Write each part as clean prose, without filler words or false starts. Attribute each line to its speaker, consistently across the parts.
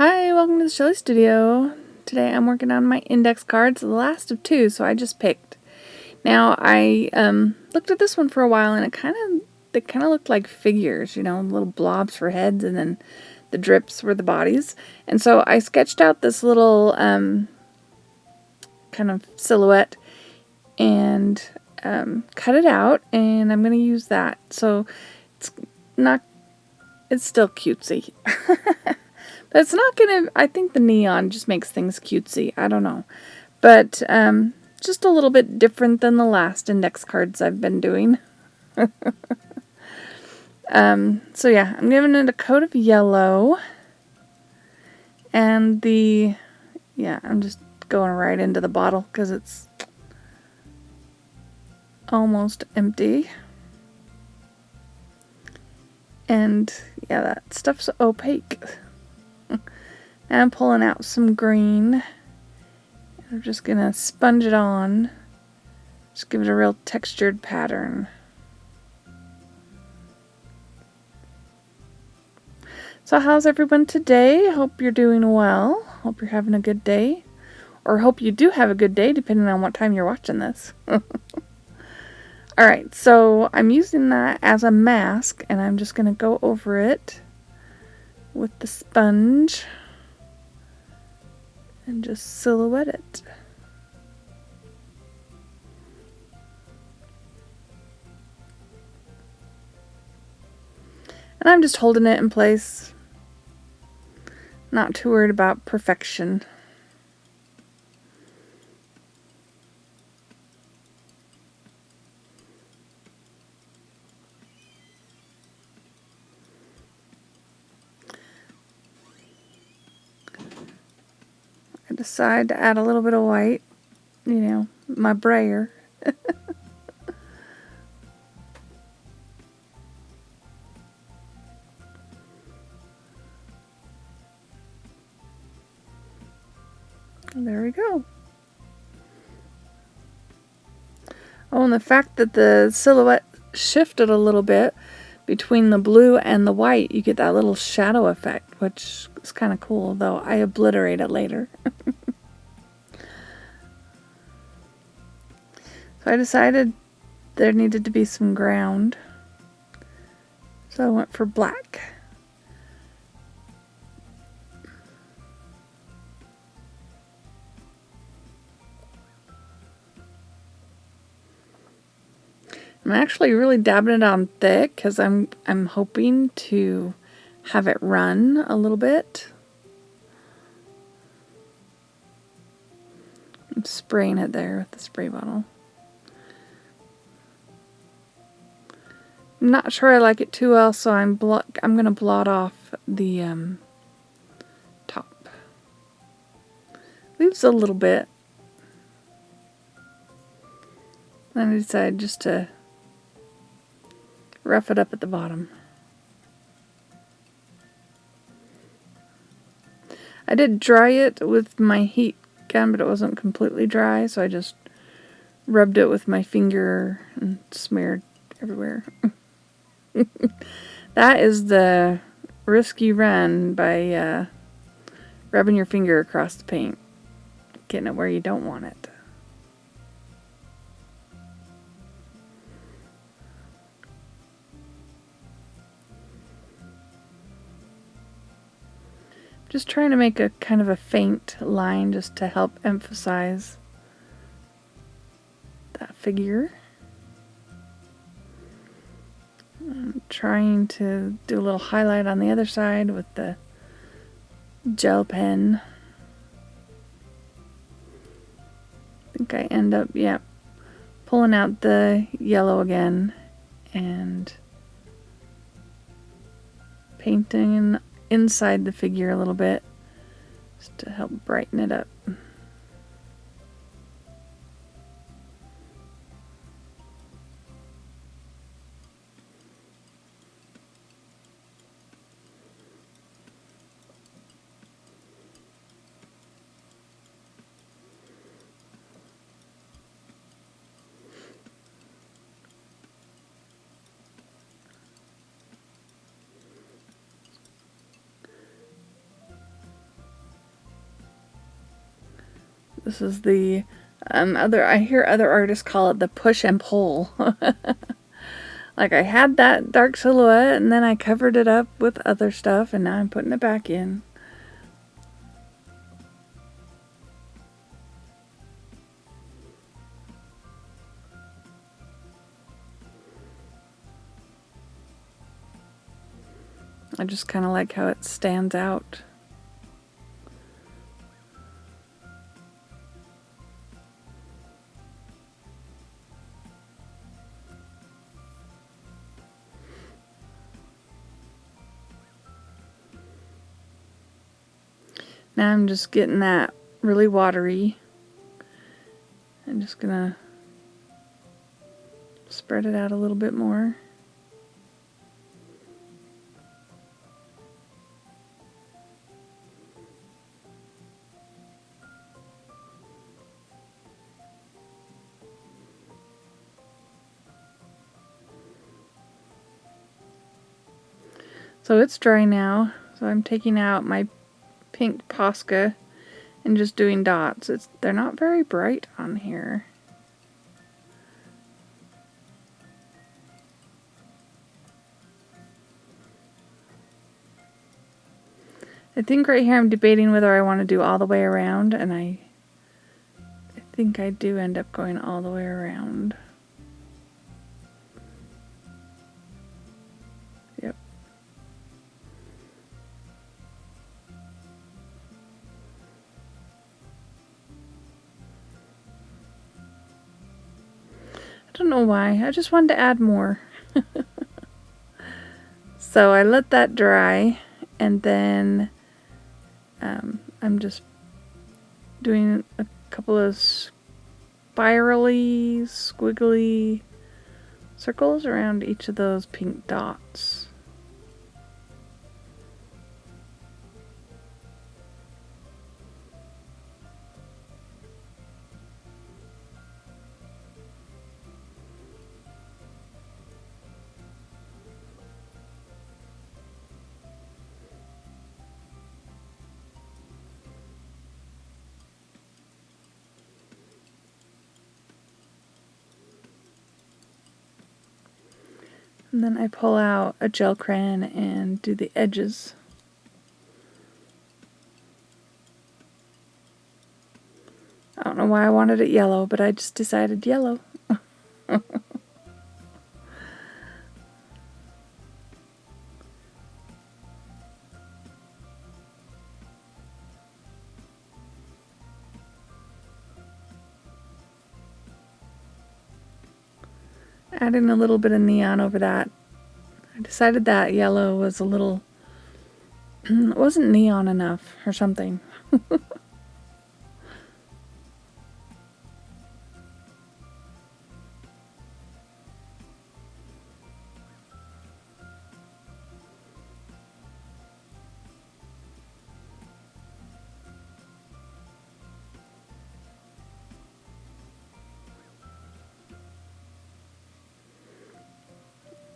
Speaker 1: Hi, welcome to the Shelly Studio. Today I'm working on my index cards, the last of two, so I just picked. Now I looked at this one for a while, and they kind of looked like figures, you know, little blobs for heads, and then the drips were the bodies. And so I sketched out this little kind of silhouette and cut it out, and I'm going to use that. So it's still cutesy. But it's not going to, I think the neon just makes things cutesy. I don't know. But just a little bit different than the last index cards I've been doing. So yeah, I'm giving it a coat of yellow. And I'm just going right into the bottle because it's almost empty. And yeah, that stuff's opaque. Now I'm pulling out some green. I'm just going to sponge it on. Just give it a real textured pattern. So how's everyone today? Hope you're doing well. Hope you're having a good day. Or hope you do have a good day, depending on what time you're watching this. Alright, so I'm using that as a mask, and I'm just going to go over it with the sponge and just silhouette it. And I'm just holding it in place. Not too worried about perfection. I decide to add a little bit of white, you know, my brayer. There we go. Oh, and the fact that the silhouette shifted a little bit between the blue and the white, you get that little shadow effect, which is kind of cool, though I obliterate it later. So I decided there needed to be some ground, so I went for black. I'm actually really dabbing it on thick because I'm hoping to have it run a little bit. I'm spraying it there with the spray bottle. I'm not sure I like it too well, so I'm going to blot off the top. Leaves a little bit. Then I decided just to rough it up at the bottom. I did dry it with my heat gun, but it wasn't completely dry, so I just rubbed it with my finger and smeared everywhere. That is the risky run by rubbing your finger across the paint, getting it where you don't want it. Just trying to make a kind of a faint line just to help emphasize that figure. I'm trying to do a little highlight on the other side with the gel pen. I think I end up, pulling out the yellow again and painting inside the figure a little bit just to help brighten it up. This is the I hear other artists call it the push and pull. Like I had that dark silhouette and then I covered it up with other stuff and now I'm putting it back in. I just kind of like how it stands out. Now I'm just getting that really watery. I'm just gonna spread it out a little bit more. So it's dry now, so I'm taking out my pink Posca and just doing dots. They're not very bright on here. I think right here I'm debating whether I want to do all the way around, and I think I do end up going all the way around. Yep. I don't know why, I just wanted to add more. So I let that dry, and then I'm just doing a couple of spirally, squiggly circles around each of those pink dots. And then I pull out a gel crayon and do the edges. I don't know why I wanted it yellow, but I just decided yellow. Adding a little bit of neon over that. I decided that yellow was a little, it wasn't neon enough or something.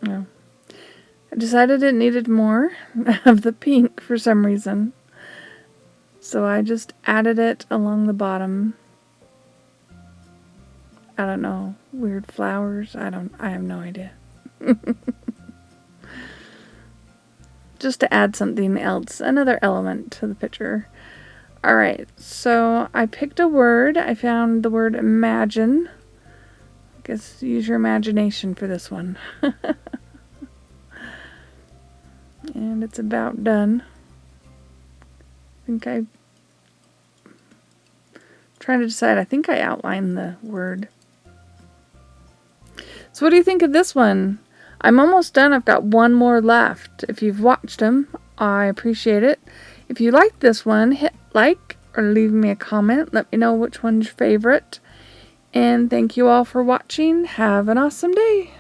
Speaker 1: No. I decided it needed more of the pink for some reason. So I just added it along the bottom. I don't know, weird flowers. I have no idea. Just to add something else, another element to the picture. Alright, so I picked a word. I found the word imagine. I guess use your imagination for this one. And it's about done. I'm trying to decide. I think I outlined the word. So what do you think of this one? I'm almost done. I've got one more left. If you've watched them, I appreciate it. If you like this one, hit like or leave me a comment. Let me know which one's your favorite. And thank you all for watching. Have an awesome day.